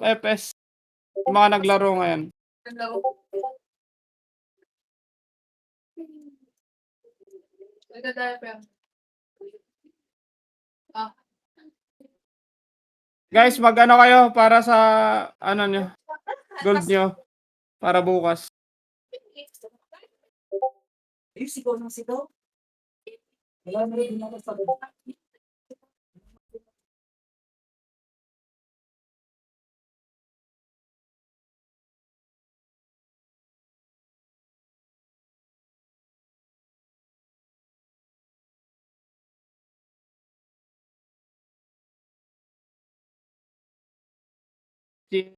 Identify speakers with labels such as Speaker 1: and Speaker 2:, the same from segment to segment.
Speaker 1: FPS yung mga naglaro ngayon.
Speaker 2: Nagda-diaper. Ah.
Speaker 1: Guys, mag-ano kayo para sa ano niyo, gold niyo para bukas.
Speaker 3: Sigaw ng sigaw. Wala na rin ako sa
Speaker 1: Si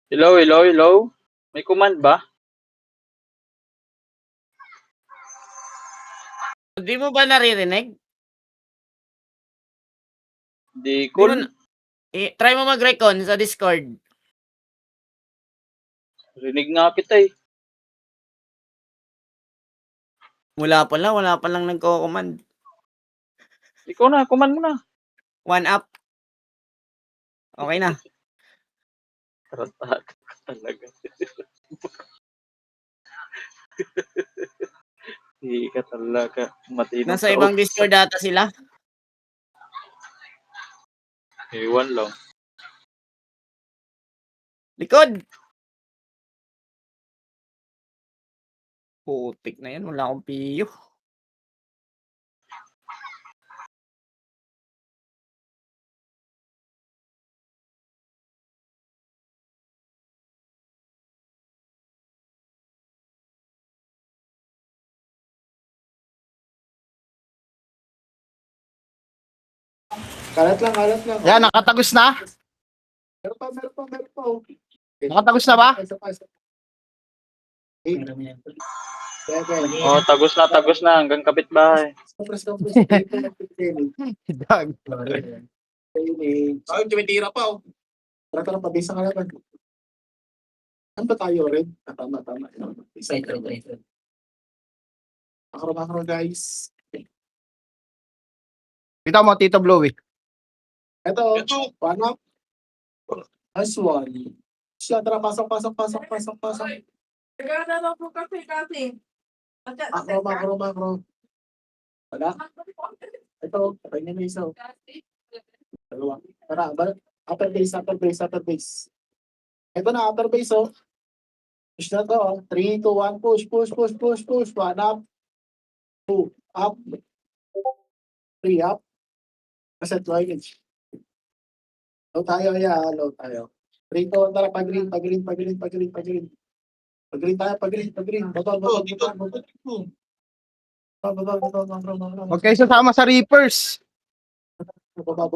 Speaker 2: Hello, hello, hello? May command ba?
Speaker 4: Di mo ba naririnig?
Speaker 2: Di
Speaker 4: Di mo
Speaker 2: ko.
Speaker 4: na- try mo mag-recon sa Discord.
Speaker 2: Rinig nga kita eh.
Speaker 4: Wala pa lang nagko-command.
Speaker 2: Ikaw na, command mo na.
Speaker 4: One up. Okay na.
Speaker 2: Karata ka talaga. Hindi ka talaga matinong
Speaker 4: Nasa ibang Discord data sila.
Speaker 2: Ewan lang.
Speaker 4: Likod! Putik na yan. Wala akong piyo.
Speaker 3: Kalat lang, kalat lang.
Speaker 5: Yan, nakatagos na.
Speaker 3: Meron pa.
Speaker 5: Nakatagos na ba?
Speaker 3: Isa pa. 8, 7,
Speaker 2: Oh, tagos na hanggang kapitbahay.
Speaker 3: Compres.
Speaker 5: Dag.
Speaker 3: Ay, tumitira pa oh. Tara, pabisa ka naman. Ano ba tayo rin? Tama. Isa. Makro guys.
Speaker 5: Kita mo, Tito Bluey.
Speaker 3: Ito, paano? As one. Siya, tara, pasok.
Speaker 6: Gana lang po kasi.
Speaker 3: Makro. Wala. Ito, patay niya na isa. Dalawa. Tara, upper base. Ito na, upper base, oh. Push na to, oh. 3, 2, 1, push. 1 up. 2, up. 3, up. Reset lineage. Low tayo. 3, 2, 1, tara, pag-green. Pag-green tayo. Baba.
Speaker 5: Huwag kayo sasama sa Reapers.
Speaker 3: Baba.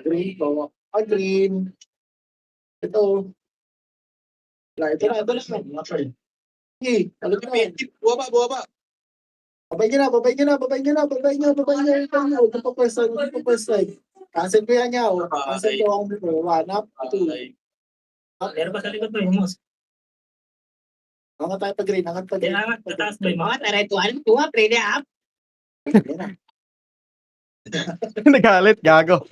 Speaker 3: Green, bawa. Green. Ito. Ito na. Hey, alam mo na. Baba. Babay niya na. Huwag pa first side. Cancel ko yan niya. Cancel ko ang 1 up, 2.
Speaker 7: Meron pa sa likod mo, yung mouse.
Speaker 3: Angat tayo pag-green.
Speaker 7: Kailangan, tataas mo yung mga taretuan, tuwa, pwede up.
Speaker 3: Yan na.
Speaker 5: Nagalit, gago.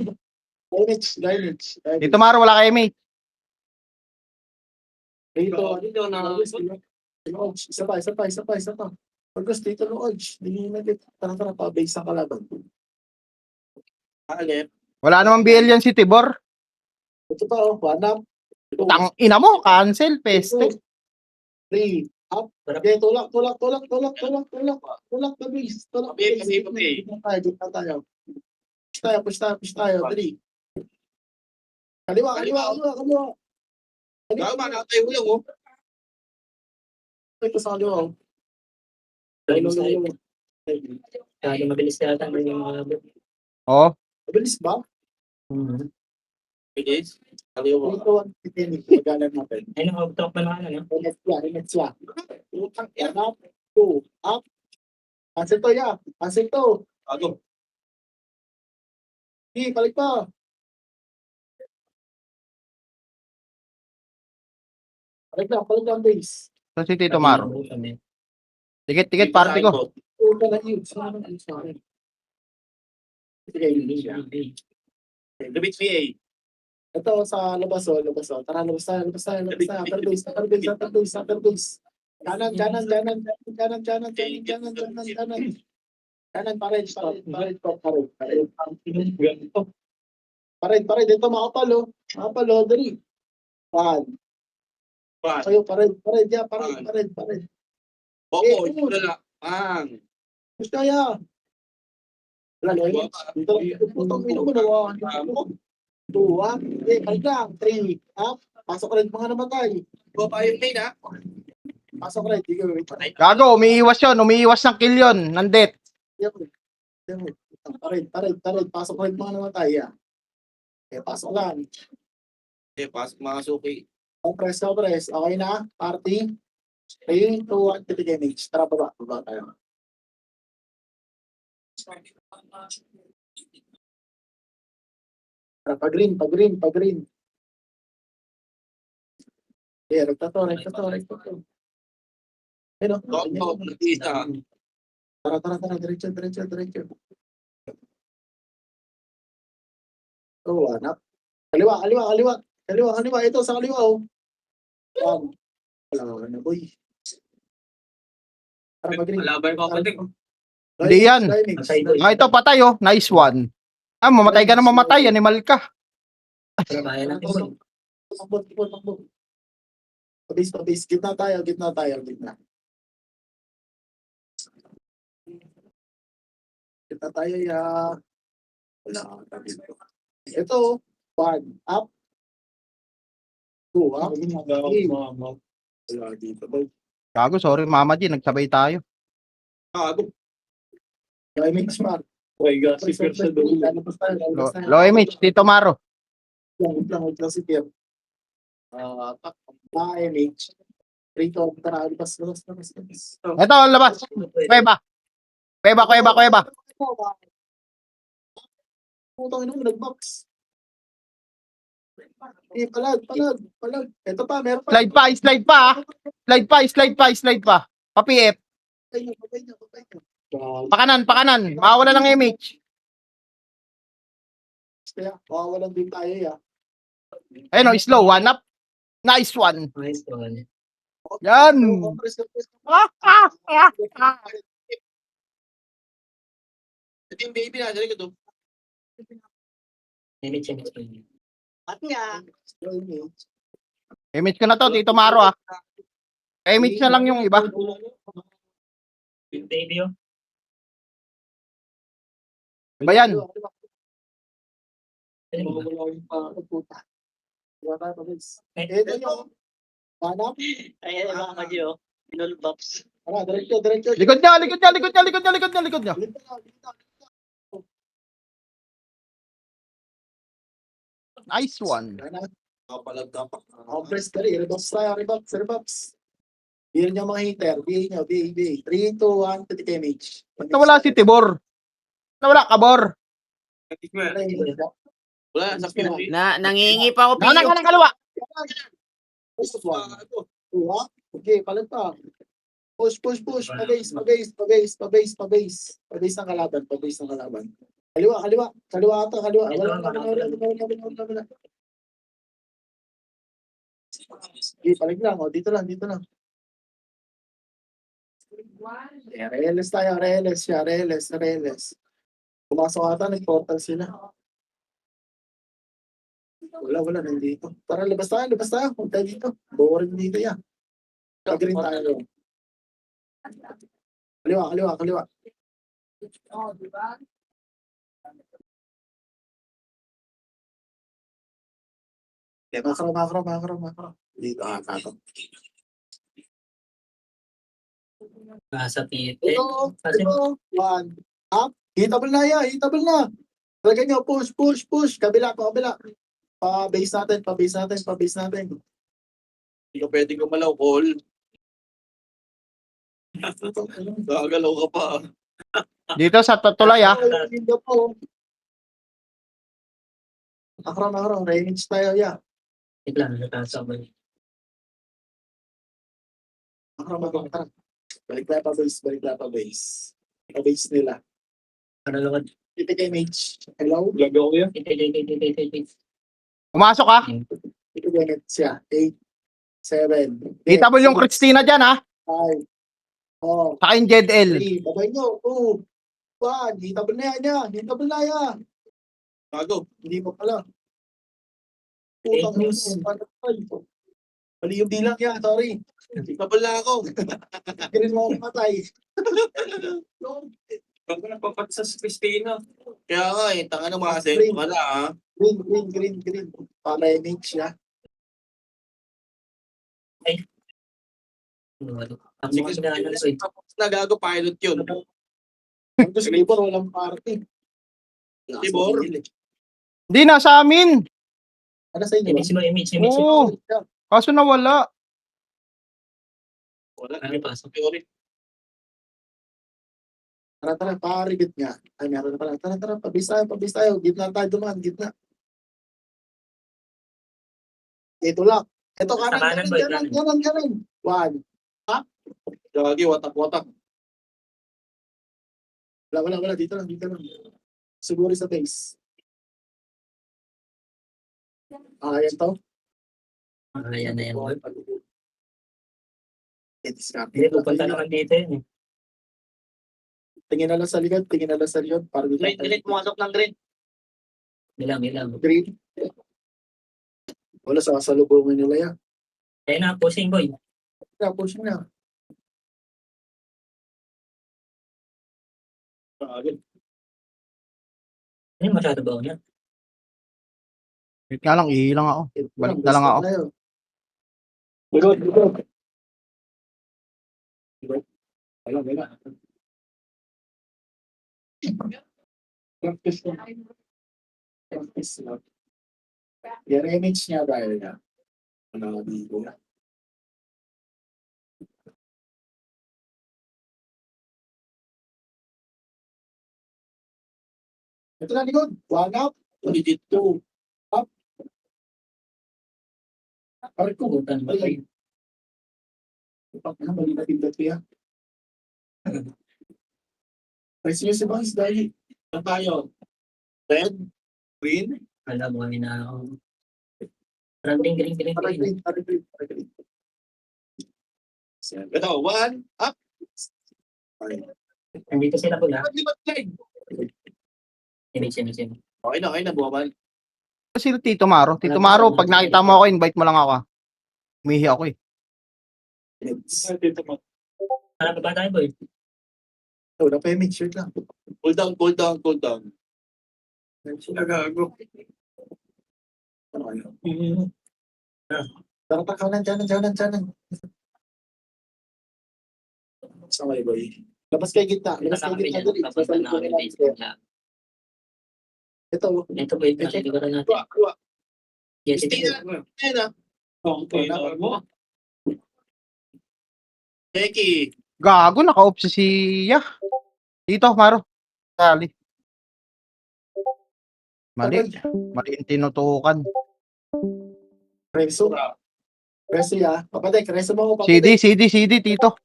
Speaker 3: Lineage.
Speaker 5: Dito Maro, wala kayo may.
Speaker 3: Dito na. Isa pa. Pagkas dito Lodge. Tara, pa-base ang kalaban. Alep.
Speaker 5: Wala namang BL yan si Tibor.
Speaker 3: Ito pa, 1 up.
Speaker 5: Tang ina mo, cancel, peste.
Speaker 3: 3, up. Okay, tulak the base. Gitna tayo. Push tayo. Dali. Kaliwa. Nakatay mo lang, oh. Ito sa kaliwa, oh.
Speaker 7: Kaya mabilis yata may mga...
Speaker 5: Oh,
Speaker 3: Mabilis ba? Bilis? Kaliwa. Ito ang titinig. Magalan natin.
Speaker 7: Ay, nakautok pa na ano, no?
Speaker 3: Ingat siya. Utang yan, up. 2, up. Cancel to, ya. Cancel to. Ano? Hindi, balik pa. Balik lang, base.
Speaker 5: so si Tito Maro. Tikit, party ko.
Speaker 3: Uta na yun. Saan ang sa akin? Sige, Labit VA. Ito sa labas. Tara, labas tayo. Upper base. Kanan. Kanan, pared. Pared. Ito, makapal, oh. Dali. Kayo, pared. Yeah, pared.
Speaker 8: Opo,
Speaker 3: Eh,
Speaker 8: wala.
Speaker 3: Gusto kaya. Wala, dito. Putong ino mo, nawa. 2, up. Balik lang. 3, up. Pasok rin mga namatay.
Speaker 8: Baba yung lane, ha?
Speaker 3: Pasok rin.
Speaker 5: Gago, umiiwas ng kill yun, nandit.
Speaker 3: Pared. Pasok rin mga namatay, ya. Pasok lang.
Speaker 8: Pasok mga suki.
Speaker 3: Compress. Okay na? Party. 3, 2, 1, titig image. Tara, baba. Baba tayo. Tara, pag-green. Rekta to. Ayun,
Speaker 8: Top, nag-isa.
Speaker 3: Tara. Diretso. Oh, anak. Kaliwa. Ito, sa kaliwa, oh. Wala na, boy. Tara, pag-green.
Speaker 8: Malabay pa ako din.
Speaker 5: Hindi yan. Ah, ito patay oh. Nice one. Ah, mamatay ka na mamatay. Animal ka.
Speaker 3: Takbo. Pabase. Gitna tayo. Gitna. Gitna tayo, ya. Wala. Ito, 1, up. 2, up. 3. Wala dito, boy.
Speaker 5: Gago, sorry Mama G. Nagsabay tayo.
Speaker 3: Image mark.
Speaker 5: Low image. Tito Maro.
Speaker 3: Wait lang si Pierre. Image. 3, 2, tara. Labas.
Speaker 5: Ito, labas. Kuweba.
Speaker 3: Putang ina mo, nag-box. Palag. Ito pa, meron pa.
Speaker 5: Slide pa. Pa-PF.
Speaker 3: Patay niyo.
Speaker 5: Pakanan. Mawala ng image.
Speaker 3: Kaya, mawawalan din tayo, ya.
Speaker 5: Ayun oh, slow. One up. Nice one. Yan.
Speaker 3: Compress.
Speaker 8: Ito yung baby na. Dali ko to.
Speaker 7: Pati ah.
Speaker 3: Image.
Speaker 5: Image ko na to, Tito Maro ah. Image na lang yung iba.
Speaker 7: Baby oh.
Speaker 5: Iba yan.
Speaker 3: Ito yung hanap.
Speaker 7: Ayan mga kagyo. Null box.
Speaker 3: Tara, diretso.
Speaker 5: Likod niya. Nice one.
Speaker 8: Kapalag tapak.
Speaker 3: Compress dali. Rebox tayo. Rebox. Bihir niyo mga hater. BA. 3, 2, 1, titik image.
Speaker 5: Nawala si Tibor. Nawala Kabor.
Speaker 8: Wala, sa pinuli.
Speaker 4: Nangingi pa ako
Speaker 5: Nauna
Speaker 4: piyo.
Speaker 5: ka ng kaliwa.
Speaker 3: Okay, palag pa. Push. Pabase ng kalaban. Kaliwa ata. Wala. Okay, palag lang. O, dito lang. Reles tayo. Reles. Pumasok ata, nag-portal sila. Wala, nandito. Tara, labas tayo. Huwag tayo dito. Boring dito yan. Pag-green tayo. Kaliwa. Okay, makro. Dito, kato.
Speaker 7: Nasa tite.
Speaker 3: Ito. 1, up. Hitable na. Lagay nyo, push. Kabila. Pa-base natin.
Speaker 8: Hindi ka pwedeng gumalaw, call. Gagalaw ka pa.
Speaker 5: Dito sa tulay ah.
Speaker 3: Makro. Range tayo, ya.
Speaker 7: Biglang natasabay.
Speaker 3: Makro. Tara. Balik tayo pa base. Pa-base nila.
Speaker 7: Ano lang?
Speaker 3: Titik image. Hello?
Speaker 8: Lagaw ko yan.
Speaker 7: Ite.
Speaker 5: Pumasok ah.
Speaker 3: Titik image siya. 8, 7.
Speaker 5: Kita mo yung Christina dyan ah.
Speaker 3: 5, 4,
Speaker 5: Saka yung Jed L.
Speaker 3: 3. Babay nyo. 2, 1. Hitable na yan.
Speaker 8: Gago.
Speaker 3: Hindi pa pala. Putang
Speaker 7: news.
Speaker 3: Mali yung bilang yan. Sorry.
Speaker 8: Tabal na ako.
Speaker 3: Ganun mo ako patay.
Speaker 8: Bago napapat sa Christina. Kaya nga tanga ng mga
Speaker 3: Green.
Speaker 8: wala ah.
Speaker 3: Green. Para image siya.
Speaker 8: Tapos nagago pilot yun.
Speaker 3: Ang gusto Libor, walang party.
Speaker 8: Libor?
Speaker 5: Hindi na sa amin.
Speaker 3: Ano sa inyo?
Speaker 7: Image mo, image, image.
Speaker 5: Oo. Kaso nawala.
Speaker 8: Wala.
Speaker 7: Ano pa?
Speaker 3: Tara, parigit nga. Ay, meron na pala. Tara, pabis tayo. Gitna tayo dumaan, gitna. Ito lang. Ito,
Speaker 7: Kanan, boy,
Speaker 3: kanan. One. Ha?
Speaker 8: Gagi, watak.
Speaker 3: Wala. Dito lang. Siguro sa base. Yan to.
Speaker 7: Ayan na yan, boy.
Speaker 3: It's copy.
Speaker 7: Hindi, pupunta naman dito yun.
Speaker 3: Tingin na lang sa likod. Para dito.
Speaker 8: Green, pumasok ng green.
Speaker 7: Ilang.
Speaker 3: Green. Wala, sa salubungan nila yan.
Speaker 7: Ayun na, pushing, boy.
Speaker 3: Push mo na.
Speaker 7: Ano masyado ba niya?
Speaker 5: Wait nga lang, ihilang ako. Balik na lang ako.
Speaker 3: Likod. Wala. Practice lang. Yan, image niya dahil niya. Ano, dito na. Ito na likod. One up. Two. Up. Parang ko.
Speaker 7: Pupunta ba tayo?
Speaker 3: Mali na pindot ko yan. Press nyo si Bangs dahil.
Speaker 8: Saan tayo? Red? Green?
Speaker 7: Alam mo, na ako. Green.
Speaker 3: Parang green.
Speaker 8: Ito, one, up.
Speaker 7: Nandito sila pula.
Speaker 8: Libat leg.
Speaker 7: Image.
Speaker 8: Okay na, buwaban.
Speaker 5: Si Tito Maro. Tito Maro, pag nakita mo ako, invite mo lang ako. Umihi ako eh.
Speaker 7: Ano ba tayo, boy?
Speaker 3: Wala pa image. Shirt lang.
Speaker 8: Cool down. Sila gago.
Speaker 3: Ano kayo? Tara, kanan. Saan kayo, boy? Labas kayo gitna. Dali. Ito.
Speaker 7: Ito, boy. Nakikiguran natin.
Speaker 8: Kuha.
Speaker 7: Yes, ito.
Speaker 8: Ayan na. Becky.
Speaker 5: Gago, naka-off si Siya. Dito, Maro. Sali. Mali yung tinutukan.
Speaker 3: Reso ya. Papatek, reso mo ako. Papatek.
Speaker 5: CD, Tito.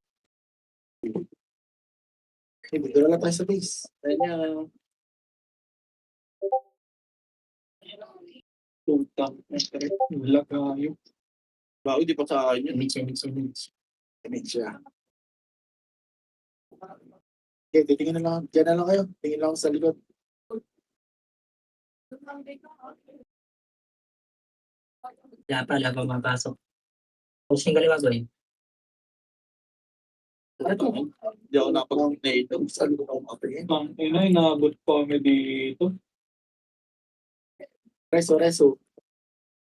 Speaker 3: Dito na tayo sa base.
Speaker 8: Ayan. Tutang. Wala kayo. Bakit di pa sa akin yun?
Speaker 7: Image.
Speaker 3: Image siya. Okay, titingin na lang. Diyan na lang kayo. Tingin lang ako sa likod.
Speaker 7: Wala pa mapasok. Pushing kaliwa, boy.
Speaker 3: Ito.
Speaker 8: Hindi ako napag-na ito.
Speaker 3: Sa likod ako makatingin.
Speaker 1: Ina, inaabot pa kami dito.
Speaker 3: Reso.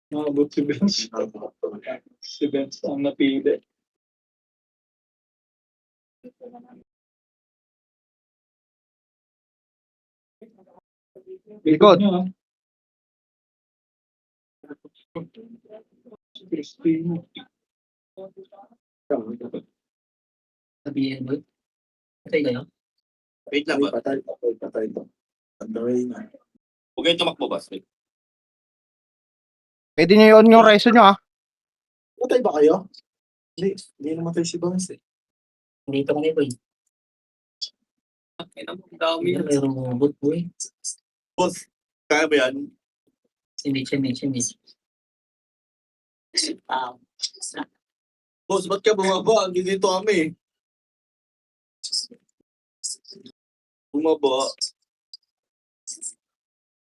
Speaker 1: Naabot si Benz. Si Benz ang napili.
Speaker 5: Likod.
Speaker 1: Christine.
Speaker 7: Sabihin, boy. Patay kayo?
Speaker 8: Wait lang ba?
Speaker 3: Patay ito. Underway na.
Speaker 8: Huwag kayong tumakbo ba?
Speaker 5: Pwede nyo yun yung reso nyo,
Speaker 3: Patay ba kayo? Hindi naman tayo si Bangs eh.
Speaker 7: Dito kami, boy.
Speaker 8: Ang dami yan.
Speaker 7: Mayroong boot, boy.
Speaker 8: Boss, kaya ba yan?
Speaker 7: Image.
Speaker 8: Boss, ba't ka bumaba? Hindi dito kami. Bumaba.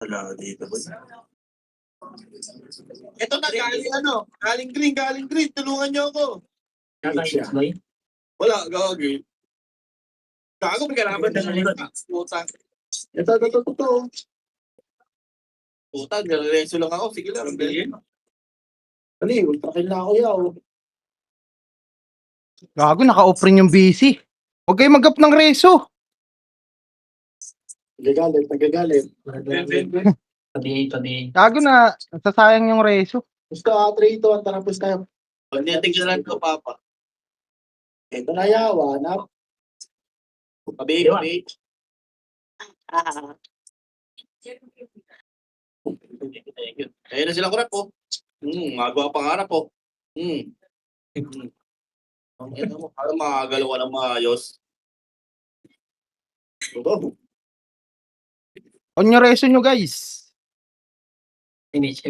Speaker 8: Wala dito ba? Ito na, galing green. Tulungan niyo ako.
Speaker 7: Kakainis, boy.
Speaker 8: Wala, gagawin. Gago, may kalaban na Puta.
Speaker 3: Ito.
Speaker 8: Puta, nalareso lang ako. Sige lang.
Speaker 3: Dali, ultra kill na ako yaw.
Speaker 5: Gago, naka-off rin yung BC. Huwag kayo mag-up ng reso.
Speaker 3: Nagagalit.
Speaker 7: Tabi.
Speaker 5: Gago na, nasasayang yung reso.
Speaker 3: Gusto 3 to 1 tarapos tayo.
Speaker 8: Pag natigilan ko, Papa.
Speaker 3: Ito na yawa na.
Speaker 8: Pabi. Ayun na sila kurap po. Magawa pangarap po. Ang ina mo, para makagalaw ka ng maayos. Oo.
Speaker 5: On yung reso nyo, guys.
Speaker 7: Image.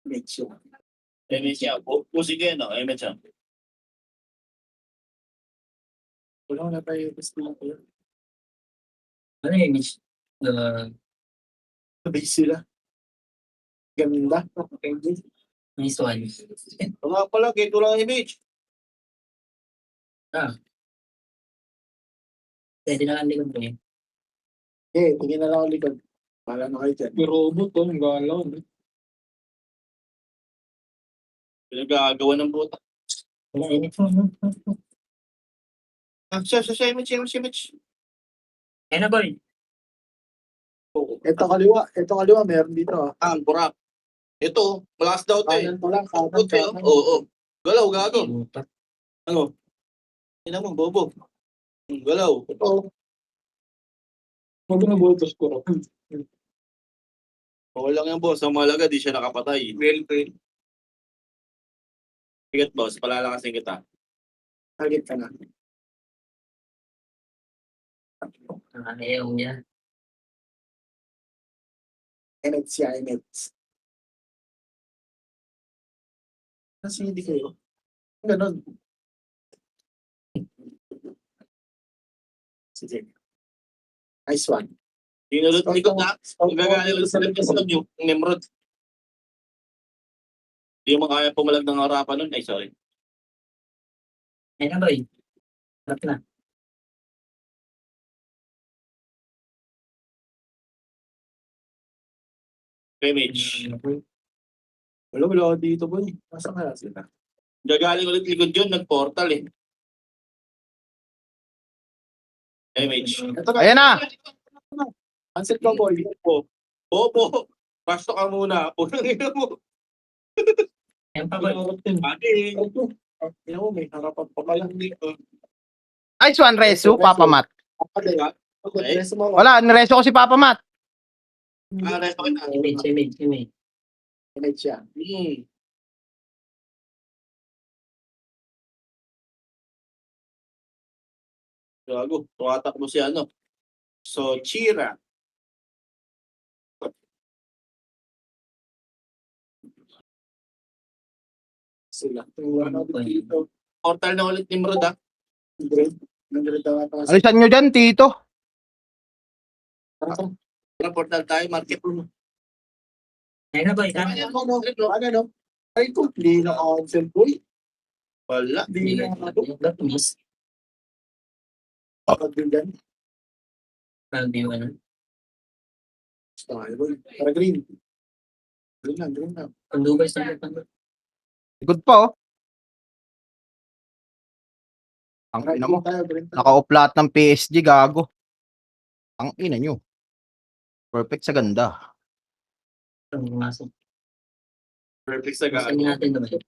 Speaker 8: Emet siya. Pusing kayo, no? Emet siya.
Speaker 3: Wala na tayo. Gusto na tayo.
Speaker 7: Ano yung image?
Speaker 3: Sabay sila. Ganda.
Speaker 7: Nice one.
Speaker 8: Nga pala, kito lang image.
Speaker 7: Pwede na lang likod ko eh.
Speaker 3: Tingin na lang ako likod. Para na kayo dyan.
Speaker 1: May robot to, ang galaw.
Speaker 8: Pinagagawa ng buta.
Speaker 7: Wala, image mo.
Speaker 8: Siya, image.
Speaker 7: Ayun na boy.
Speaker 3: Ito kaliwa, meron dito.
Speaker 8: Burap. Ito, malakas daw ito eh.
Speaker 3: Kanan to lang,
Speaker 8: Okay,
Speaker 3: kanan.
Speaker 8: oo. Galaw, gago.
Speaker 7: Puta.
Speaker 8: Ina mo, bobo. Galaw.
Speaker 3: Ito.
Speaker 1: Huwag na bultos ko.
Speaker 8: Bawal lang yan, boss. Ang mahalaga, di siya nakapatay. Well. Sigat, boss. Palalakasin kita.
Speaker 3: Target ka na.
Speaker 7: Ayaw niya.
Speaker 3: Emets siya, Emets. Kasi hindi kayo. Ganon. Sige. Nice one.
Speaker 8: Tinulot likod na. Magagaling ulit sila sa yung Nemrod. Hindi mo kaya pumalag ng harapan nun. Ay, sorry.
Speaker 7: Ayun na boy. Harap na.
Speaker 8: Image.
Speaker 3: Wala dito boy. Nasa kaya sila?
Speaker 8: Gagaling ulit likod yun. Nag-portal eh. Image.
Speaker 3: Ito na.
Speaker 5: Ayan na.
Speaker 3: Answer ko boy.
Speaker 8: Bobo. Pasto ka muna. Unang ina mo.
Speaker 7: Ayun pa boy.
Speaker 8: Pati.
Speaker 3: Tingnan mo, may harapan pa pala.
Speaker 5: Nice one, reso, Papa Matt.
Speaker 8: Okay.
Speaker 5: Wala, nireso ko si Papa Matt.
Speaker 8: Resto kita.
Speaker 7: Image.
Speaker 3: Emets siya.
Speaker 8: Gago. Tuwatak mo si ano. So, Chira.
Speaker 3: Sila. Wala dito.
Speaker 8: Portal na ulit ni Nimrod, ha?
Speaker 3: 100. 100 daw ata.
Speaker 5: Alisan nyo dyan, Tito.
Speaker 8: Tara, portal tayo. Market room.
Speaker 7: Ayun na boy.
Speaker 3: Ano? Ay ko, hindi na cancel boy.
Speaker 8: Wala.
Speaker 3: Hindi na
Speaker 7: Miss.
Speaker 3: pagbigan.
Speaker 7: View ano.
Speaker 3: Tayo boy. Para green. Green lang.
Speaker 7: Ang Dubai sa mga.
Speaker 5: Good pa, oh. Ang ina mo.
Speaker 3: Green tayo.
Speaker 5: Naka-off lahat ng PSG, gago. Ang ina nyo. Perfect sa ganda.
Speaker 7: Ang masok.
Speaker 8: Perfect sa
Speaker 7: Saan
Speaker 8: gago.
Speaker 7: natin naman?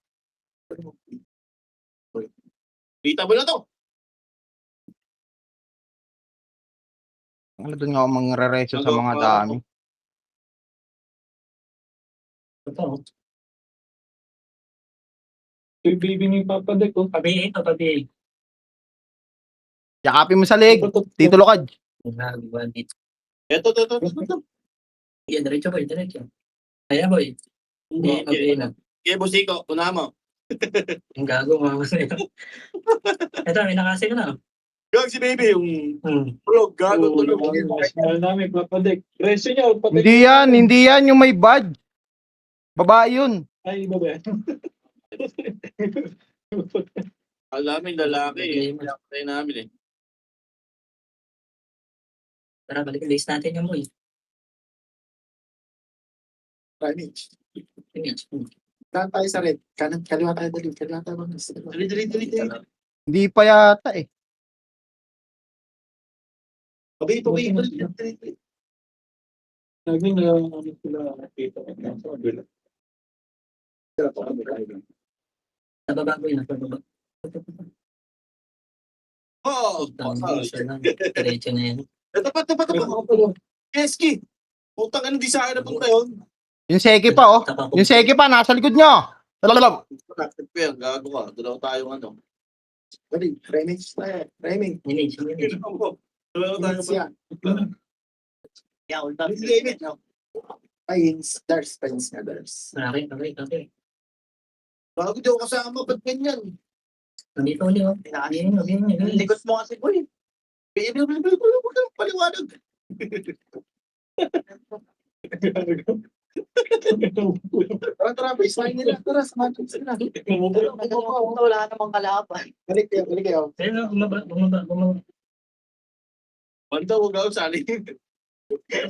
Speaker 8: Dita mo na to.
Speaker 5: Ano doon nga ako mangre-reso sa mga dami.
Speaker 7: Ito.
Speaker 1: Yung baby ni Papa Dek, oh.
Speaker 7: Pabi.
Speaker 5: Yakapin mo sa leg. Tito Lokad.
Speaker 8: Ito.
Speaker 7: Yan, diretso boy. Kaya boy. Hindi, pabi na.
Speaker 8: Kaya Busiko, una mo.
Speaker 7: Ang gago mga masaya. Ito, may nakasi ko na.
Speaker 8: Gag si baby, yung vlog, gago tulog.
Speaker 1: Mahal namin, Papa Dek. Reso niya, Papa Dek.
Speaker 5: Hindi yan yung may badge. Babae yun.
Speaker 1: Ay, babae.
Speaker 8: Alam namin, lalaki eh. Pinapatay namin eh.
Speaker 7: Tara, balik base natin yung boy.
Speaker 3: Image.
Speaker 7: Image.
Speaker 3: Saan tayo sa red? Kaliwa tayo dali. Kaliwa tayo.
Speaker 8: Dali.
Speaker 5: Hindi pa yata eh.
Speaker 8: Pabay. Lagi na ano sila nakita ko sa kabila.
Speaker 7: Sa baba ko yun. Sa baba.
Speaker 8: Oh!
Speaker 7: Isa lang. Diretso na yan.
Speaker 8: Tapat. Keski! Putang ano, di sa akin na punta yun.
Speaker 5: Yung Seki pa, oh. Yung Seki pa, nasa likod nyo. Lalalab.
Speaker 8: Practice pa yan, gago ka. Dalaw tayong ano.
Speaker 3: Dali, Remix tayo. Remix.
Speaker 7: Minage.
Speaker 8: Dalaw tayo
Speaker 3: Remix yan.
Speaker 7: Yeah, all done.
Speaker 3: Ay, Dars. Pines nga, Dars.
Speaker 7: Okay.
Speaker 8: Bago di ako kasama, ba't ganyan?
Speaker 7: Nandito ulit, oh.
Speaker 3: Likod mo kasi, boy.
Speaker 8: Huwag kang paliwanag.
Speaker 3: Tara, baseline nila. Tara, samahan sila.
Speaker 7: Wala namang kalaban.
Speaker 3: Balik kayo.
Speaker 7: Ayun, bumaba.
Speaker 8: Banda, huwag ako sali.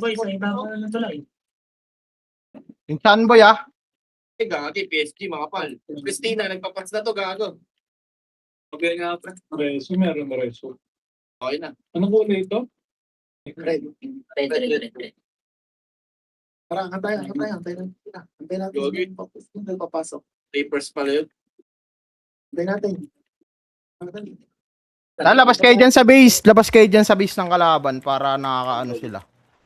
Speaker 7: Boy, sa iba na tulay.
Speaker 5: Yung Sunboy, ah.
Speaker 8: Gagi, PSG, mga pal. Christina, nagpapats na to, gago. Okay nga, pre.
Speaker 1: Reso, meron na reso.
Speaker 8: Okay na.
Speaker 1: Anong kulay ito?
Speaker 3: Red.
Speaker 7: Red.
Speaker 3: Tara, antayin natin. Antayin natin.
Speaker 8: Gogi.
Speaker 3: Hindi papasok.
Speaker 8: Papers pala yun.
Speaker 3: Antayin natin.
Speaker 5: Labas kayo dyan sa base. Labas kayo dyan sa base ng kalaban para nakakaano sila.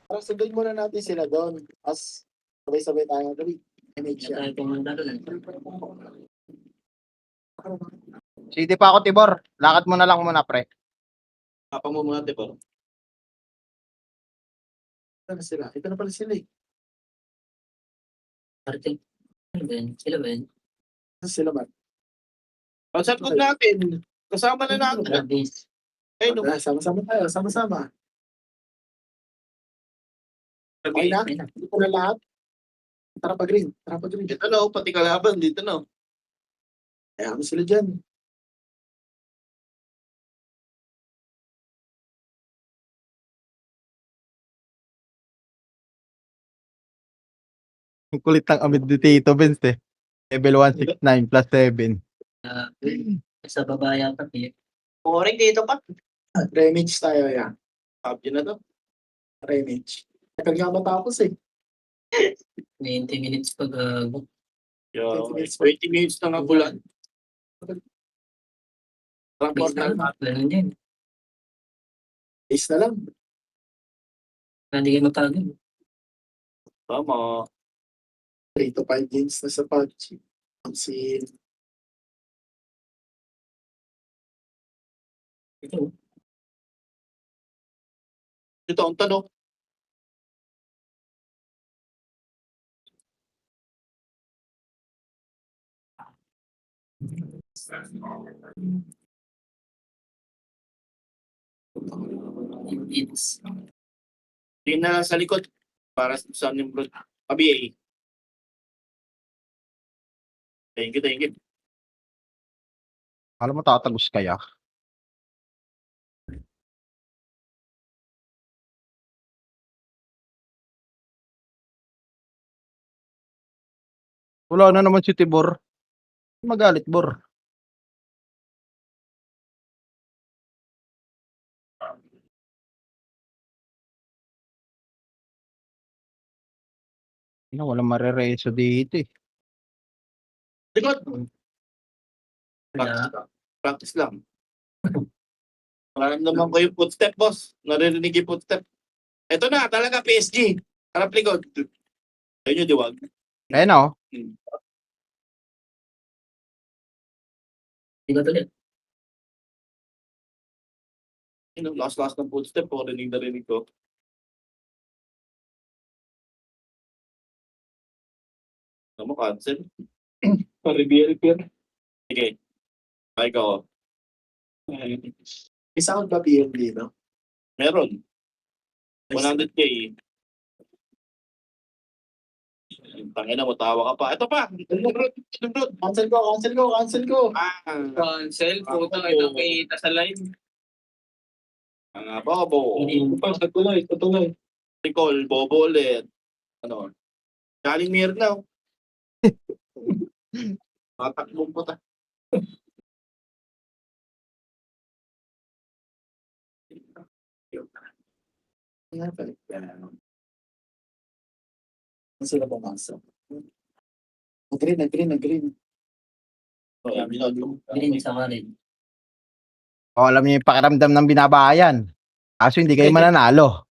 Speaker 3: Tara, sundan muna natin sila doon. As sabay-sabay tayo. Dali. Image
Speaker 7: Siya
Speaker 3: yan.
Speaker 7: tayo pumunta doon.
Speaker 5: City pa ako, Tibor. Lakad mo na lang muna, pre.
Speaker 8: Papa mo mga tipo.
Speaker 3: Ito na sila. Ito na pala sila eh.
Speaker 7: Arte. Ano ba yan? Sila ba yan?
Speaker 3: Ito sila ba?
Speaker 8: Ang sagot natin. Kasama na natin.
Speaker 7: Grabis.
Speaker 8: Ay, no.
Speaker 3: Sama-sama tayo. Sama-sama. Okay na? Ito na lahat. Tara pa green.
Speaker 8: Ito na, pati kalaban dito na.
Speaker 3: Kaya mo sila dyan.
Speaker 5: Ang kulit ng amid ni Tito Benz, eh. Level 169 plus 7.
Speaker 7: Sa baba yata.
Speaker 4: Boring dito pa.
Speaker 3: Remix tayo yan.
Speaker 8: Sabi na to.
Speaker 3: Remix. Kapag nga matapos eh.
Speaker 7: 20 minutes pag
Speaker 8: 20
Speaker 3: 20
Speaker 8: minutes na nga bulan.
Speaker 7: base na lang. Ganun din.
Speaker 3: Ace na lang.
Speaker 7: Hindi kayo magtago.
Speaker 8: Tama.
Speaker 3: 3 to 5 games na sa PUBG. Si
Speaker 7: Ito.
Speaker 8: Ito ang tanong.
Speaker 7: It's
Speaker 8: Tingnan na lang sa likod. Para sa yung bro. ABA. Thank you.
Speaker 5: Alam mo, tatagos kaya. Wala na naman si Tibor. Magalit, Bor. Walang marereso dito, eh.
Speaker 8: Likod.
Speaker 7: wala.
Speaker 8: Practice lang. Nararamdaman ko yung footstep, boss. Naririnig yung footstep. Ito na, talaga PSG. Harap likod. Ayun yung diwag.
Speaker 5: Ayun na, oh.
Speaker 7: Di ba tuloy?
Speaker 8: Yung last ng footstep po, rinig na rinig ko. Ano mo, cancel?
Speaker 1: Pa-reveal pair.
Speaker 8: Sige. Ay ko.
Speaker 3: may sound ba BMD, no?
Speaker 8: Meron. 100K. Tangin na mo, tawa ka pa. Ito pa! Lumrot!
Speaker 3: Cancel ko.
Speaker 2: Cancel, putang ito kita sa live.
Speaker 8: Mga bobo.
Speaker 1: Patuloy.
Speaker 8: Nicole, bobo ulit. Ano? Galing mir na. Matakbong po ta.
Speaker 3: Yan, balik. Yan. Saan sila pumasok? Green.
Speaker 8: Oh, Milot.
Speaker 7: Green sa kanin.
Speaker 5: O, alam niyo yung pakiramdam ng binabayan. Kaso hindi kayo mananalo.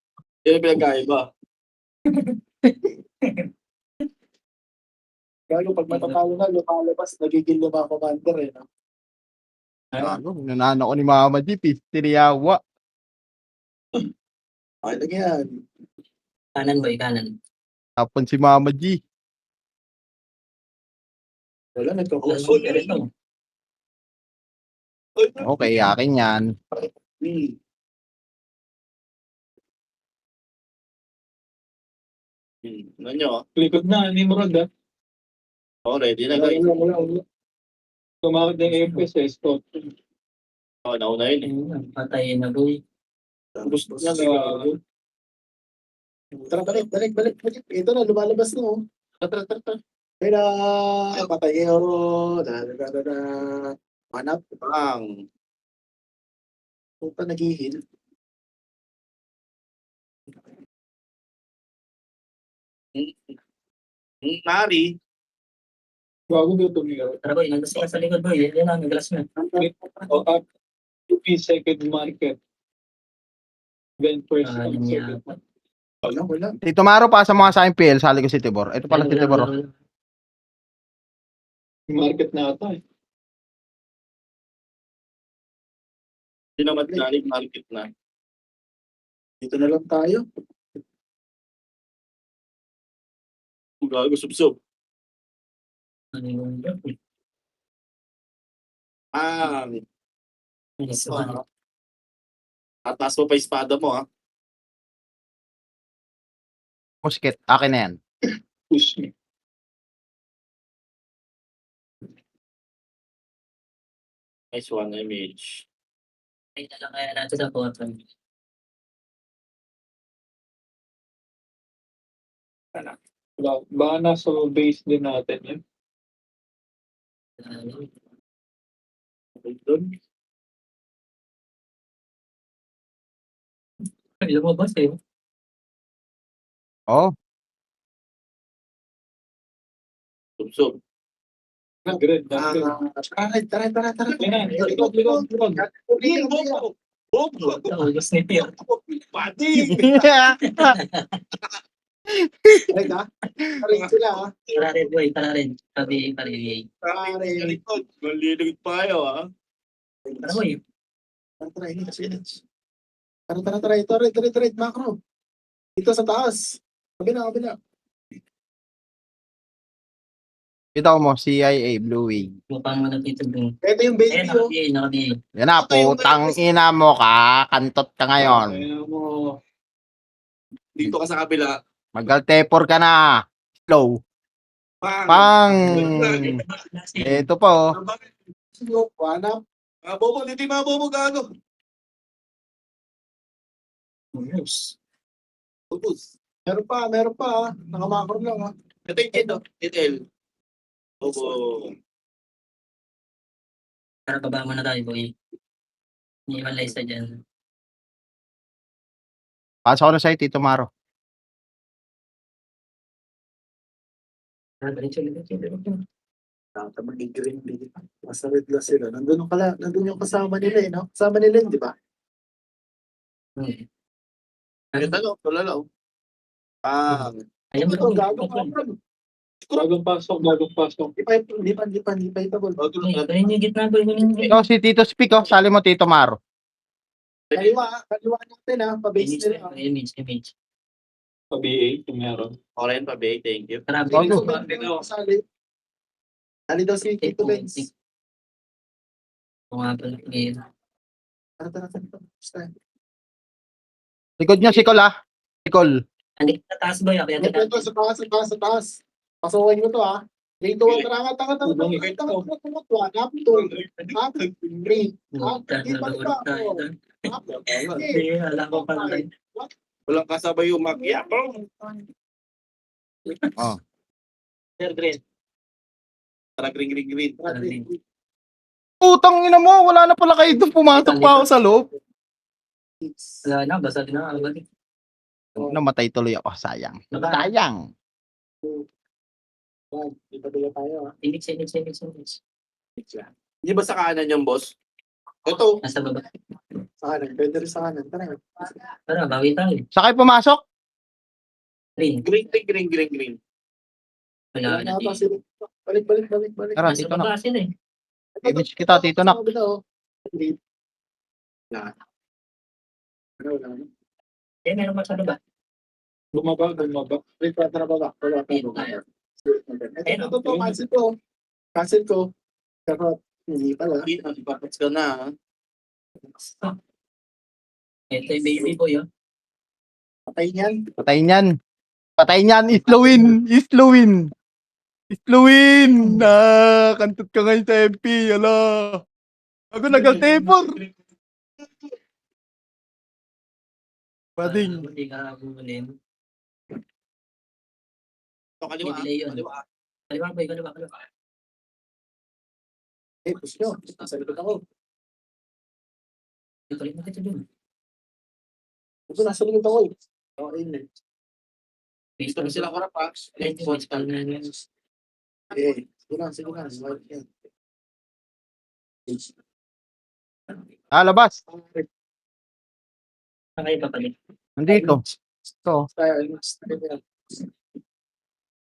Speaker 8: Yan yung pinagkaiba.
Speaker 3: Gago, pag matatalo na, lumalabas, nagiging luma commander eh. No?
Speaker 5: Ano, nanano ko ni Mama G, Pistiriyawa.
Speaker 3: Okay lang yan.
Speaker 7: Kanan boy, kanan.
Speaker 5: Tapon si Mama G.
Speaker 3: Wala,
Speaker 7: Plus
Speaker 3: nagkakusol.
Speaker 7: one ka rin to.
Speaker 5: Okay, akin yan.
Speaker 8: Ano nyo?
Speaker 1: Likod na, hindi mo rag,
Speaker 8: Oh, ready na guys.
Speaker 1: Tumakot na yung FPS eh, stop.
Speaker 8: Oh, nauna yun eh.
Speaker 7: Ayun, patayin na boy.
Speaker 8: Gusto niya
Speaker 3: Tara, balik. Ito na, lumalabas na oh. Tara. Kaya na, patay kayo. Manap.
Speaker 8: Bang.
Speaker 3: Puta, nag-heal.
Speaker 8: Nari.
Speaker 1: Bago ba tumigaw?
Speaker 7: Tara boy, nandun sila sa likod boy. Yan na, naglas na.
Speaker 1: O, up. 2 second market. Then first
Speaker 7: Ah,
Speaker 1: second.
Speaker 7: yan.
Speaker 3: Wala.
Speaker 5: Tito Maro, pasa mo nga sa akin PL, sali ko si Tibor. Ito pala si Tibor. Oh.
Speaker 1: Market na ata eh.
Speaker 8: Hindi naman galing market na.
Speaker 3: Dito na lang tayo.
Speaker 8: Gago, subsob.
Speaker 7: Ano yung
Speaker 8: Ah,
Speaker 7: Plus one.
Speaker 8: tatas mo pa yung espada mo ha.
Speaker 5: Musket, akin na yan.
Speaker 1: Push me.
Speaker 8: Nice one image.
Speaker 7: Ay na lang kaya natin sa bottom.
Speaker 1: Baka nasa base din natin yun.
Speaker 8: Doon.
Speaker 7: Ay, lumabas eh.
Speaker 5: Oh,
Speaker 8: Subsob.
Speaker 1: Nag-red.
Speaker 3: Tara.
Speaker 1: Yan na, likod.
Speaker 8: Bobo! Bobo!
Speaker 7: Ito, gusto ni Pio.
Speaker 8: Pati!
Speaker 3: Right ha? Rin sila ha?
Speaker 7: Tara rin boy, tara rin. Sabi pa rin.
Speaker 8: Likod. Maliligod pa kayo ha.
Speaker 7: Tara boy.
Speaker 3: Tara, ini kasi yun. Tara. Ito, red, macro. Dito sa taas. Kabila.
Speaker 5: kita mo, CIA, Blue Wing.
Speaker 7: Mukha mo na dito dun.
Speaker 3: Ito yung
Speaker 7: Eh,
Speaker 3: baby oh.
Speaker 7: nakabi.
Speaker 5: Yan na, putang ina mo ka. Kantot ka ngayon.
Speaker 1: Kaya mo.
Speaker 8: Dito ka sa kabila.
Speaker 5: Magal-tepor ka na. Slow.
Speaker 8: Bang!
Speaker 5: Pang! Ito pa oh.
Speaker 3: Sino? Wanap.
Speaker 8: Bobo, dito yung mga bobo gago.
Speaker 3: Yes.
Speaker 8: Ubus.
Speaker 3: Meron pa ha. Nakamakro lang ha.
Speaker 8: Ito yung kid, oh. Titel. Bobo.
Speaker 7: Tara, baba mo na tayo boy. Iniwan lang isa dyan.
Speaker 5: Pasok ko na sa'yo, Tito Maro.
Speaker 7: Tara, diretso.
Speaker 3: Tata mag-green din. Nasa red lang sila. Nandun yung kasama nila eh, no? Kasama nila yun, di ba?
Speaker 8: Ito lang, tulala oh. Bang!
Speaker 7: Ayun mo
Speaker 3: Ito,
Speaker 7: to.
Speaker 3: gago ka.
Speaker 1: Bagong pasok.
Speaker 3: Di pa ito, bol.
Speaker 7: Kunin yung gitna boy, kunin yung gitna.
Speaker 5: Ikaw si Tito Speak oh. Sali mo, Tito Maro.
Speaker 3: Kaliwa natin ha. Pa-base
Speaker 7: Image,
Speaker 3: nila.
Speaker 7: image.
Speaker 1: Pa BA, kung meron.
Speaker 8: Oren pa, Bay. Thank you.
Speaker 7: Tara,
Speaker 5: Gago.
Speaker 7: boy.
Speaker 3: Sali daw si Tito Benz.
Speaker 7: Kung nga pala. Okay.
Speaker 3: Tara. Basta.
Speaker 5: Likod niya, Sikol ah. Sikol.
Speaker 7: Andi ka taas boy, kaya
Speaker 3: Ito, sa taas. Pasukin mo to ha. 3, 2, 1, tara. Wanap, 2, 3.
Speaker 7: Hindi, alam ko pala rin.
Speaker 8: Walang kasabay yung magya, bro.
Speaker 7: Sir Green.
Speaker 8: Tara, green.
Speaker 5: Putang ina mo, wala na pala kayo doon. Pumatok pa ako sa loob.
Speaker 7: Wala na, basta din na.
Speaker 5: Namatay tuloy ako. Sayang.
Speaker 7: Baba.
Speaker 5: Sayang.
Speaker 3: One. Dito tayo, ha?
Speaker 7: Image.
Speaker 8: Hindi ba sa kanan yung boss? Ito.
Speaker 7: Nasa baba.
Speaker 3: Sa kanan. Pwede rin sa kanan. Tara.
Speaker 7: Tara, bawi tayo.
Speaker 5: Sa kayo pumasok?
Speaker 7: Green.
Speaker 8: Green.
Speaker 7: Wala
Speaker 3: Wala
Speaker 7: na
Speaker 3: na ata
Speaker 7: dito.
Speaker 3: sila. Balik.
Speaker 5: Tara,
Speaker 7: Nasa
Speaker 5: dito na.
Speaker 7: baba sila eh.
Speaker 5: Image kita, Tito Nak.
Speaker 3: Sa kabila, oh. Wala. Wala.
Speaker 7: Eh, meron pa sa baba.
Speaker 3: Bumaba. Wait, tara baba. Wala pa. Ito, cancel ko. Pero, hindi pala.
Speaker 8: Ipapats ka na.
Speaker 7: Ito yung baby boy, oh.
Speaker 3: Patay niyan.
Speaker 5: Patay niyan. Islowin. Kantot ka ngayon sa MP. Ala. Ako nag-altepor. Bading.
Speaker 7: Hindi ka bumulin.
Speaker 8: Ito, kaliwa.
Speaker 7: Delay yun.
Speaker 8: Kaliwa.
Speaker 7: Kaliwa, boy. Kaliwa.
Speaker 3: Push nyo. Sa likod ako.
Speaker 7: Ito rin natin dun.
Speaker 3: Ito, nasa likod ako, eh. Okay,
Speaker 8: Gusto mo sila kurap, ha?
Speaker 3: Sige lang. Yan.
Speaker 5: Labas.
Speaker 7: Saan kayo papalit?
Speaker 5: Nandito. Ito.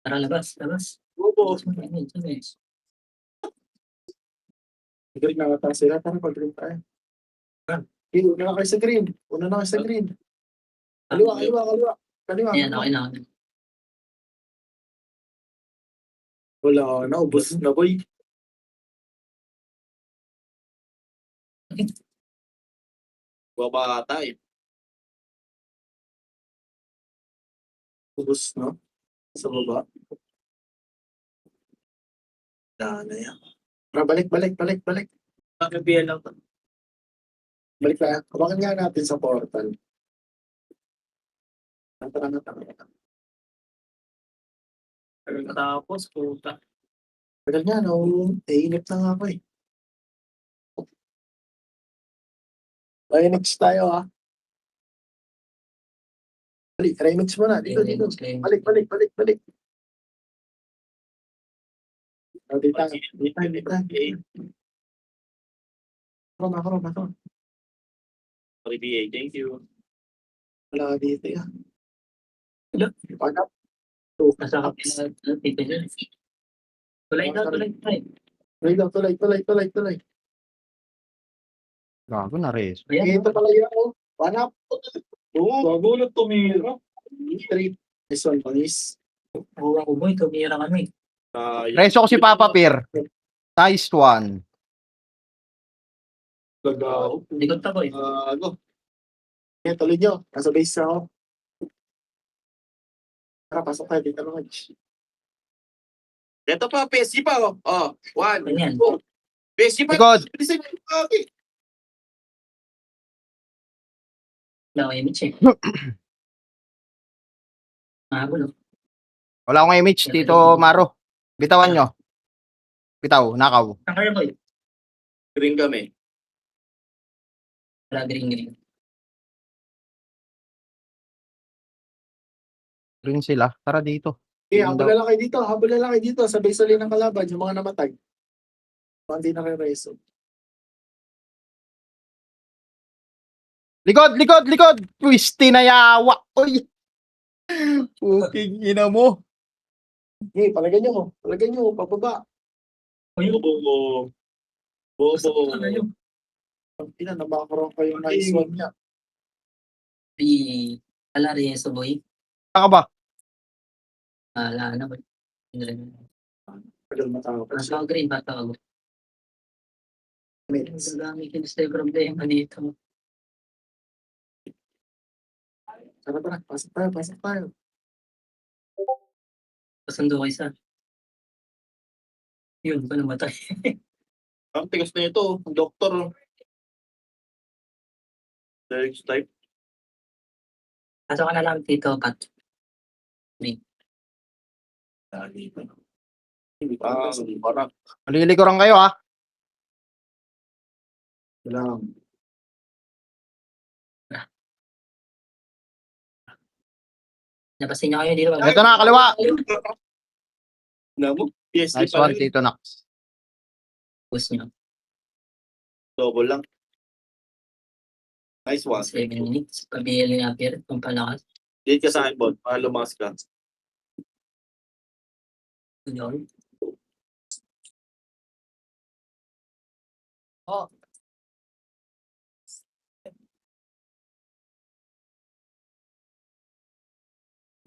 Speaker 7: Tara, labas.
Speaker 3: Bobo.
Speaker 7: Image.
Speaker 3: Green na ata sila. Tara, pag-green tayo. Una na kayo sa green. Kaliwa.
Speaker 7: Ayan, okay na.
Speaker 3: Wala na, ubos na, boy.
Speaker 8: Baba tayo.
Speaker 3: Ubos na. Sa baba. Na yan. Tara, balik.
Speaker 2: Nakabiyan lang to.
Speaker 3: Balik tayo. Kabakan nga natin sa portal. Tara na.
Speaker 2: Tapos, puta.
Speaker 3: Tagal nga, no? Inip na nga ako, eh. Remix tayo, ha? Remix mo na. Dito. Balik. Dito. Ako.
Speaker 8: Sorry, BA. Thank you.
Speaker 3: Wala ka dito, ya.
Speaker 7: Wala.
Speaker 3: Pagka,
Speaker 7: Nasa kapila. Tito dyan. Tulay.
Speaker 3: tuloy.
Speaker 5: Gago na res.
Speaker 7: Ayan.
Speaker 3: Ito pala yun, oh. One up.
Speaker 2: Gagulot tumira.
Speaker 3: Three. This one, please.
Speaker 7: Buwa ko boy. Tumira kami.
Speaker 5: Reso ko si Papa Pir. Nice one.
Speaker 2: Gagaw.
Speaker 7: Likod pa boy.
Speaker 8: Go.
Speaker 3: Okay, tuloy nyo. Nasa base ako. Tara, pasok tayo dito naman.
Speaker 8: Ito pa, PSG pa, oh. Oh, one.
Speaker 7: Ganyan.
Speaker 8: PSG pa.
Speaker 5: Likod.
Speaker 8: Bilisan nyo. Okay.
Speaker 7: Wala ko image eh. Magulo.
Speaker 5: Wala akong image dito, Maro. Bitawan nyo. Bitaw, nakaw.
Speaker 7: Saan kayo boy?
Speaker 8: Green kami.
Speaker 7: Wala green.
Speaker 5: Rin sila. Tara dito.
Speaker 3: Okay, habol na lang kayo dito. Sa base ulit ng kalaban, yung mga namatay. Hindi na kayo reso.
Speaker 5: Likod! Twisty na yawa. Uy! Puking ina mo.
Speaker 3: Okay, palagay nyo. Pababa.
Speaker 8: Bobo.
Speaker 7: Ano yun?
Speaker 3: Ang ina, nabakaroon ko yung nice one niya.
Speaker 7: Ala Rieso boy.
Speaker 5: Saan ka ba?
Speaker 7: Ala na boy.
Speaker 3: Tagal matapos.
Speaker 7: Nasa green bata ako.
Speaker 3: Minutes.
Speaker 7: Ang dami kinis na problema dito.
Speaker 3: Tara, pasok tayo.
Speaker 7: Pasundo ko isa. Yun pa namatay.
Speaker 8: Ang tigas na ito, doktor. Next type.
Speaker 7: Pasok ka na lang dito, Pat.
Speaker 8: Parang.
Speaker 5: Maliliguran kayo ha.
Speaker 3: Wala.
Speaker 7: Napasin niya kayo dito.
Speaker 5: Ito na, kaliwa.
Speaker 8: Na mo? PSG
Speaker 5: Nice
Speaker 8: pa
Speaker 5: one,
Speaker 8: rin.
Speaker 5: Tito Nax.
Speaker 7: Push niyo.
Speaker 8: Double lang. Nice one.
Speaker 7: 7 minutes. Pabili na appear. Kung palakas.
Speaker 8: Dito ka sa akin, Bon. Para lumakas ka.
Speaker 7: Yun.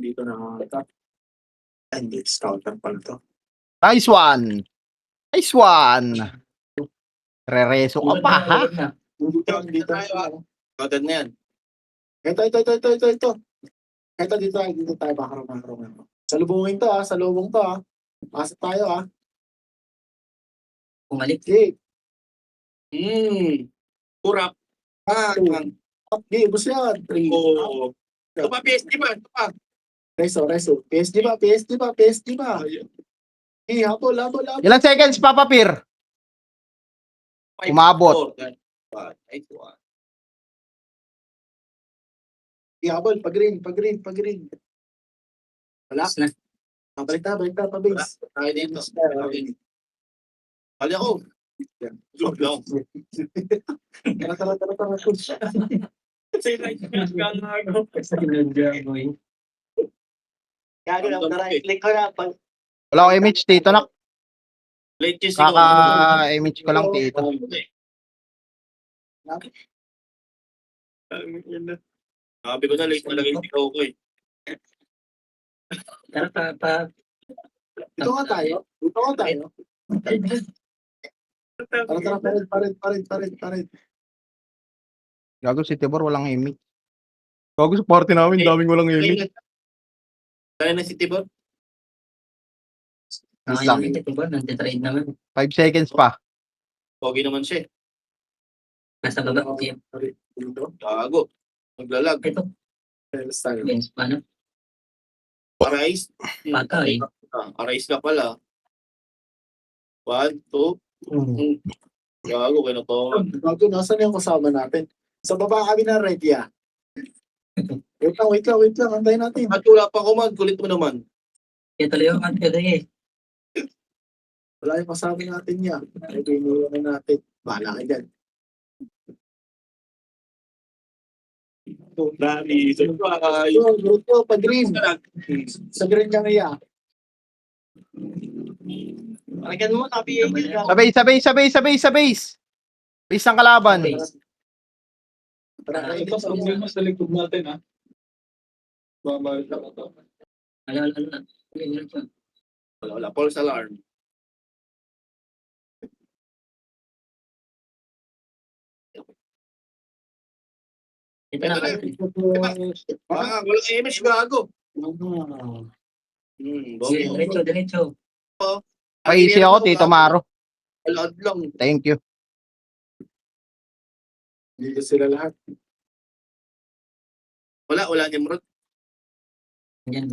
Speaker 3: Dito na ito. Hindi, scouter pala to.
Speaker 5: Nice one. Nice one. Rereso ka pa, ha?
Speaker 3: Dito.
Speaker 8: Agad na yan.
Speaker 3: Ito. Dito tayo. Makarong. Salubungin to, ha. Salubong to, ha. Pasok tayo, ha.
Speaker 7: Pumalik.
Speaker 3: Okay.
Speaker 8: Kurap.
Speaker 3: Okay, ubos yan. 3.
Speaker 8: Oh. Ito pa, PSG ba? Ito pa.
Speaker 3: Reso. PSG ba? Eh, habol.
Speaker 5: Ilang seconds pa, Papir? Umabot.
Speaker 8: Nice one.
Speaker 3: Eh, habol. Pag-green. Wala.
Speaker 7: Tapos na.
Speaker 3: Balik na, pa-base.
Speaker 8: Tayo dito. Kali ako. Good lang.
Speaker 3: Tara, coach.
Speaker 2: Say like, gago.
Speaker 7: Basta ginagawa.
Speaker 4: Gago na, na-right-click ko na. Pag
Speaker 5: Wala ko image, Tito Nax.
Speaker 8: Late cheese
Speaker 5: Kaka-image ko lang, Tito.
Speaker 8: Sabi ko na late talaga yung ikaw ko eh.
Speaker 7: Tara pa.
Speaker 3: Dito nga tayo. Tara, pared.
Speaker 5: Gago si Tibor, walang image. Gago sa party namin, daming walang image.
Speaker 8: Kaya na si Tibor?
Speaker 7: Nakaya natin ito ba? Nante-trade naman.
Speaker 5: 5 seconds pa.
Speaker 8: Pogi naman siya eh.
Speaker 7: Nasa baba. Okay.
Speaker 3: Dito.
Speaker 8: Gago. Maglalag.
Speaker 7: Ito.
Speaker 3: Let's tayo.
Speaker 7: Benz. Paano?
Speaker 8: Arise.
Speaker 7: Paka eh.
Speaker 8: Arise ka pala. 1, 2. Gago, kinutungan.
Speaker 3: Bago, nasan yung kasama natin? Sa baba kami na ready, ah. Wait lang. Antayin natin.
Speaker 8: At wala pa kumag, kulit mo naman.
Speaker 7: Kaya tuloy yung kanta eh.
Speaker 3: Wala yung kasama natin niya. Ready na natin. Bahala ka dyan.
Speaker 8: Dali.
Speaker 3: Go, pag-green. Sa green ka nga.
Speaker 4: Pakinggan mo, tapi yung
Speaker 5: Sa base. Base ang kalaban.
Speaker 3: Tara,
Speaker 2: Ito, problema sa likod natin, ha? Babalik ako to.
Speaker 8: Wala. False alarm.
Speaker 7: Ito na.
Speaker 8: Walang image, gago. Bogi.
Speaker 7: Diretso.
Speaker 5: Paisi ako, Tito Maro.
Speaker 8: Alad lang.
Speaker 5: Thank you.
Speaker 3: Dito sila lahat.
Speaker 8: Wala Nimrod.
Speaker 7: Yan.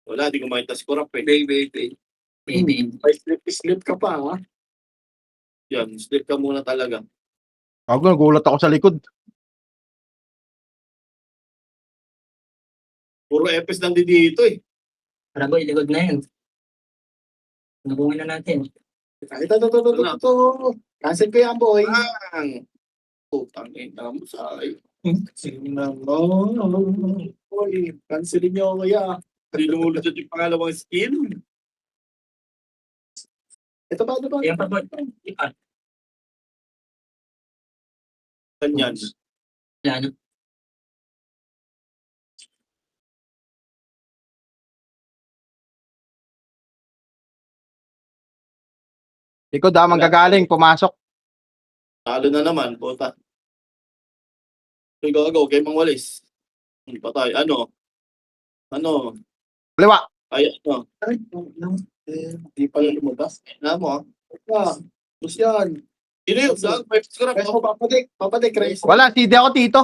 Speaker 8: Wala, di ko makita si Kurap eh.
Speaker 7: Baby.
Speaker 3: Slip ka pa, ha?
Speaker 8: Yan, slip ka muna talaga.
Speaker 5: Gago, nagulat ako sa likod.
Speaker 8: Puro epes lang dito eh.
Speaker 7: Para boy, likod na yan. Nabungin na natin.
Speaker 3: Ito. Cancel ko yan, boy.
Speaker 8: Ang putang ina mo sa ay.
Speaker 3: Boy, cancelin niyo ako, ya.
Speaker 8: Hindi lumulot yung pangalawang skill.
Speaker 3: Ito ba?
Speaker 7: Ayan pa boy.
Speaker 8: Ganyan.
Speaker 7: Wala na.
Speaker 5: Likod, manggagaling, pumasok.
Speaker 8: Talo na naman, puta. Uy, gago, kay Mang Walis. Patay. Ano?
Speaker 5: Kaliwa.
Speaker 8: Ay, ano?
Speaker 3: Ay, di pala lumabas.
Speaker 8: Ano mo?
Speaker 3: Bus yan.
Speaker 8: Sino yun? May scrap.
Speaker 3: Reso, papadik, Reso.
Speaker 5: Wala, CD ako, Tito.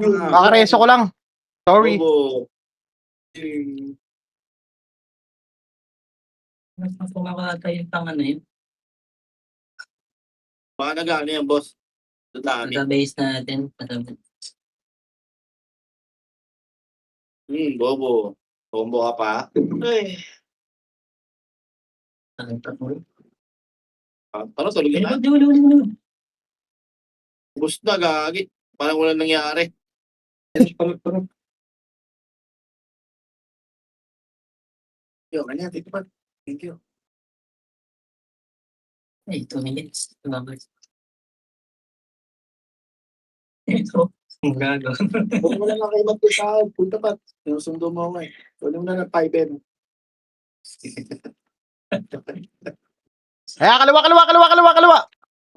Speaker 5: Kakareso ko lang. Sorry.
Speaker 7: Mas pumakata yung tanga na yun.
Speaker 8: Baka nagano yan, boss. Sa dami.
Speaker 7: Sa base natin.
Speaker 8: Bobo. Bombo ka pa. Ay.
Speaker 7: Ang tatlo.
Speaker 8: Parang tulog
Speaker 7: Eh,
Speaker 8: na.
Speaker 7: ba't di wala.
Speaker 8: Ubus na, gagi. Parang wala nangyari.
Speaker 2: Parang.
Speaker 3: Yo, kanya, tito pa. Thank you.
Speaker 7: Eh, 2 minutes. Tumabas. Ito. Ang gago.
Speaker 3: Huwag mo na lang kayo magpusahod. Punta pa. Sinusundo mo ako eh. Huwag mo na ng 5M.
Speaker 5: Ay, kaliwa.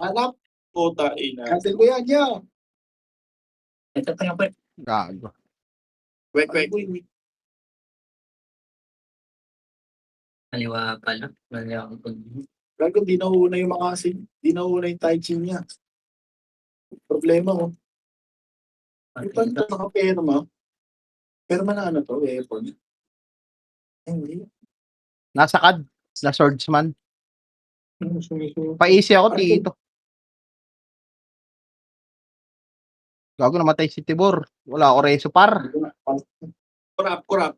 Speaker 3: Hanap.
Speaker 8: Puta, ina.
Speaker 3: Cancel ko yan, yo.
Speaker 7: Ito pa yung kwet.
Speaker 5: Gago.
Speaker 8: Wait.
Speaker 7: Kaliwa pala. Mali ako pag...
Speaker 3: Gago, di nauna yung mga asin. Di nauna yung tai chi niya. Problema ko. Yung panta nakapirma. Perma na ano to, weapon. Ay, hindi.
Speaker 5: Nasa kad. Na swordsman.
Speaker 2: Sumiso.
Speaker 5: Paisi ako, tito. Gago, namatay si Tibor. Wala ako reso par.
Speaker 8: Kurap.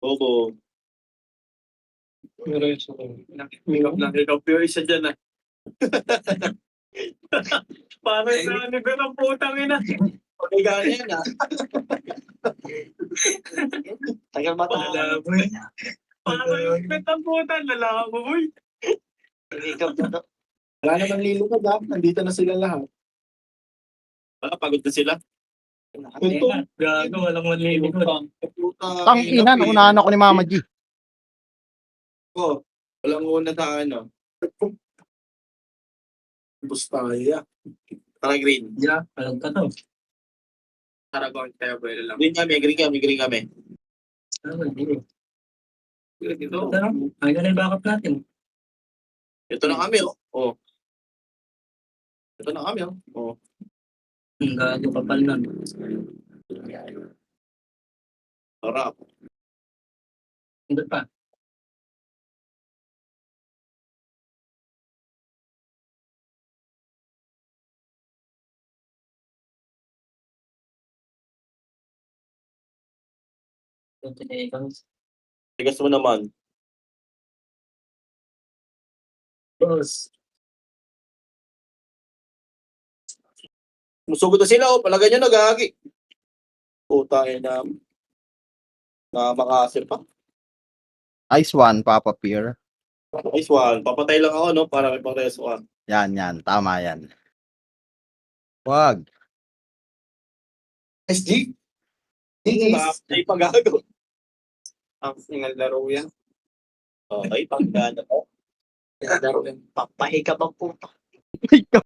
Speaker 8: Bobo.
Speaker 2: Meron sa ko.
Speaker 8: Nakikap yung isa dyan ah. Parang sa ano ko ng putang ina. Okay, ganyan ah.
Speaker 4: Tagal mata.
Speaker 8: Parang yung bet ang putan. Lalaka mo, boy.
Speaker 4: Ikaw na to.
Speaker 3: Wala naman lilukad ha. Nandito na sila lahat.
Speaker 8: Pagod na sila.
Speaker 2: Ito.
Speaker 7: Gago, walang manlilikod.
Speaker 8: Puta.
Speaker 5: Tang ina, naunahan ako ni Mama G.
Speaker 8: Ko. Walang una sa ano.
Speaker 3: Basta ya.
Speaker 8: Tara green.
Speaker 7: Yeah, walang ka to.
Speaker 8: Tara gawin tayo pwede lang. Green kami.
Speaker 7: Ano, hindi.
Speaker 8: Ito.
Speaker 7: Pero, ay na yung backup natin.
Speaker 8: Ito na kami oh. Ito na kami oh.
Speaker 7: Ang gago kapal nun.
Speaker 8: Sarap.
Speaker 7: Hindi pa.
Speaker 8: Tigas mo naman.
Speaker 7: Boss.
Speaker 8: Musugod na sila palagay nyo nagagi. Puta ina. Makasir pa.
Speaker 5: Ice one, Papa Pier.
Speaker 8: Nice one. Papatay lang ako no para may pares one.
Speaker 5: Yan. Tama yan. Wag.
Speaker 3: SG. Tingis.
Speaker 8: Ay pagago.
Speaker 2: Ang singal laro yan.
Speaker 8: Okay, pagkano to.
Speaker 4: Papahika bang puta.
Speaker 5: Ikaw.